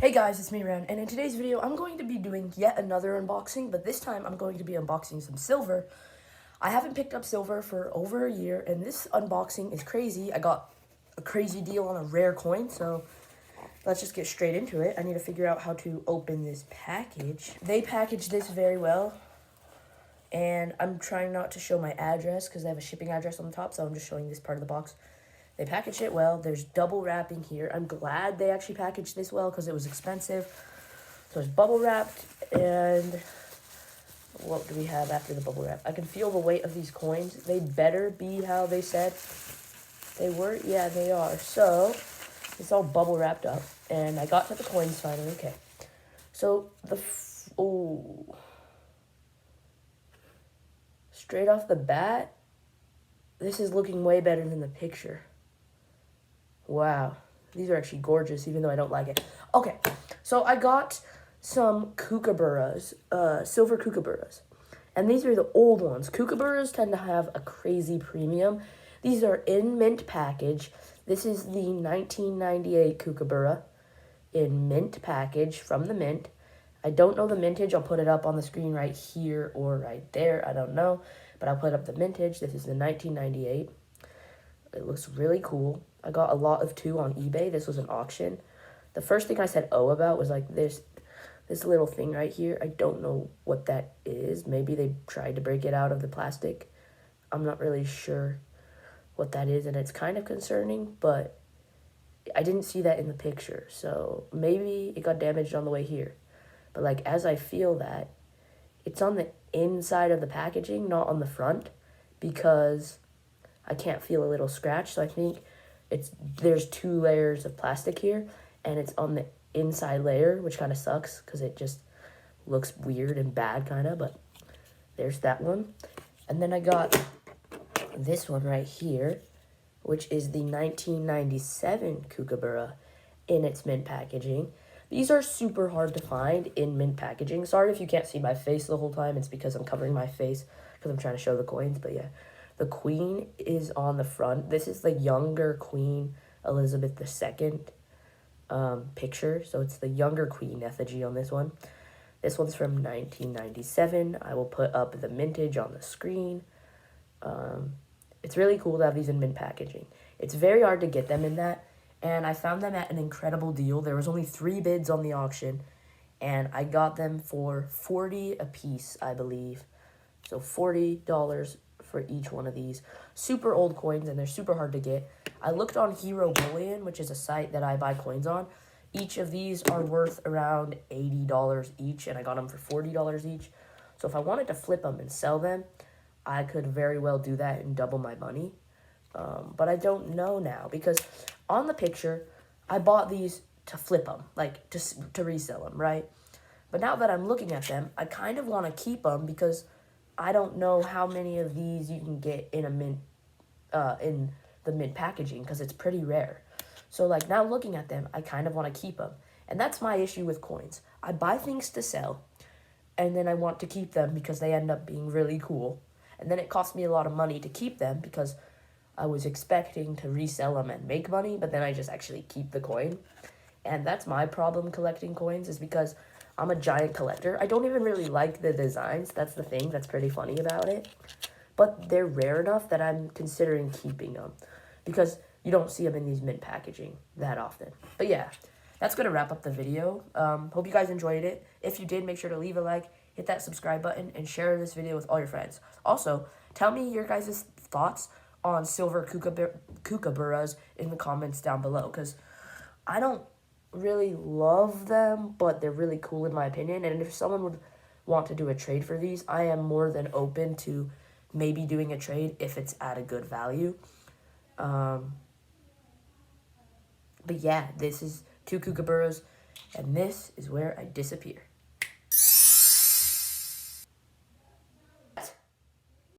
Hey guys, it's me Ren, and in today's video I'm going to be doing yet another unboxing, but this time I'm going to be unboxing some silver. I haven't picked up silver for over a year, and this unboxing is crazy. I got a crazy deal on a rare coin, so let's just get straight into it. I need to figure out how to open this package. They packaged this very well, and I'm trying not to show my address because they have a shipping address on the top, so I'm just showing this part of the box. They packaged it well. There's double wrapping here. I'm glad they actually packaged this well because it was expensive. So it's bubble wrapped, and what do we have after the bubble wrap? I can feel the weight of these coins. They better be how they said they were. Yeah, they are. So it's all bubble wrapped up, and I got to the coins finally. Okay. So straight off the bat, this is looking way better than the picture. Wow, these are actually gorgeous, even though I don't like it. Okay, so I got some kookaburras, silver kookaburras. And these are the old ones. Kookaburras tend to have a crazy premium. These are in mint package. This is the 1998 kookaburra in mint package from the mint. I don't know the mintage. I'll put it up on the screen right here or right there. I don't know, but I'll put up the mintage. This is the 1998. It looks really cool. I got a lot of two on eBay. This was an auction. The first thing I said about was like this little thing right here. I don't know what that is. Maybe they tried to break it out of the plastic. I'm not really sure what that is, and it's kind of concerning, but I didn't see that in the picture. So maybe it got damaged on the way here. But like as I feel that, it's on the inside of the packaging, not on the front, because I can't feel a little scratch. So I think there's two layers of plastic here, and it's on the inside layer, which kind of sucks because it just looks weird and bad kind of, but there's that one. And then I got this one right here, which is the 1997 kookaburra in its mint packaging. These are super hard to find in mint packaging. Sorry if you can't see my face the whole time. It's because I'm covering my face because I'm trying to show the coins, but yeah. The queen is on the front. This is the younger Queen Elizabeth II picture. So it's the younger queen effigy on this one. This one's from 1997. I will put up the mintage on the screen. It's really cool to have these in mint packaging. It's very hard to get them in that. And I found them at an incredible deal. There was only 3 bids on the auction. And I got them for $40 a piece, I believe. So $40 for each one of these. Super old coins, and they're super hard to get. I looked on Hero Bullion, which is a site that I buy coins on. Each of these are worth around $80 each, and I got them for $40 each. So if I wanted to flip them and sell them, I could very well do that and double my money. But I don't know now, because on the picture, I bought these to flip them, like to resell them, right? But now that I'm looking at them, I kind of want to keep them because I don't know how many of these you can get in a mint, in the mint packaging, because it's pretty rare. So like now looking at them, I kind of want to keep them. And that's my issue with coins. I buy things to sell, and then I want to keep them because they end up being really cool. And then it costs me a lot of money to keep them because I was expecting to resell them and make money, but then I just actually keep the coin. And that's my problem collecting coins, is because I'm a giant collector. I don't even really like the designs. That's the thing that's pretty funny about it. But they're rare enough that I'm considering keeping them, because you don't see them in these mint packaging that often. But yeah, that's going to wrap up the video. Hope you guys enjoyed it. If you did, make sure to leave a like, hit that subscribe button, and share this video with all your friends. Also, tell me your guys' thoughts on silver kookaburras in the comments down below, because I don't really love them, but they're really cool in my opinion. And if someone would want to do a trade for these, I am more than open to maybe doing a trade if it's at a good value. But yeah, this is 2 kookaburras, and this is where I disappear.